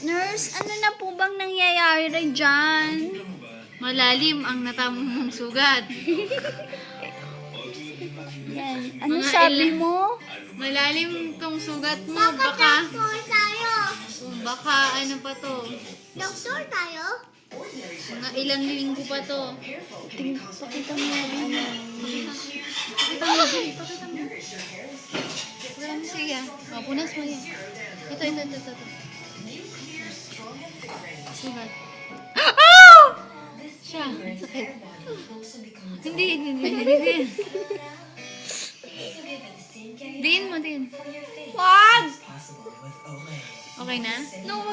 Nurse, ano na po bang nangyayari rin dyan? Malalim ang natamong sugat. Yan. Ano sabi mo? Malalim tong sugat mo. Doktor tayo. Baka ano pa to. Doktor tayo? Mga ilang linggo pa to. Pakita mo yung ano. Pakita mo. Wala mo siya. O, punas mo yan. Ito. Sugat. Ah! Siya. Sakit. Hindi. Din mo din. Wag! Okay na? No,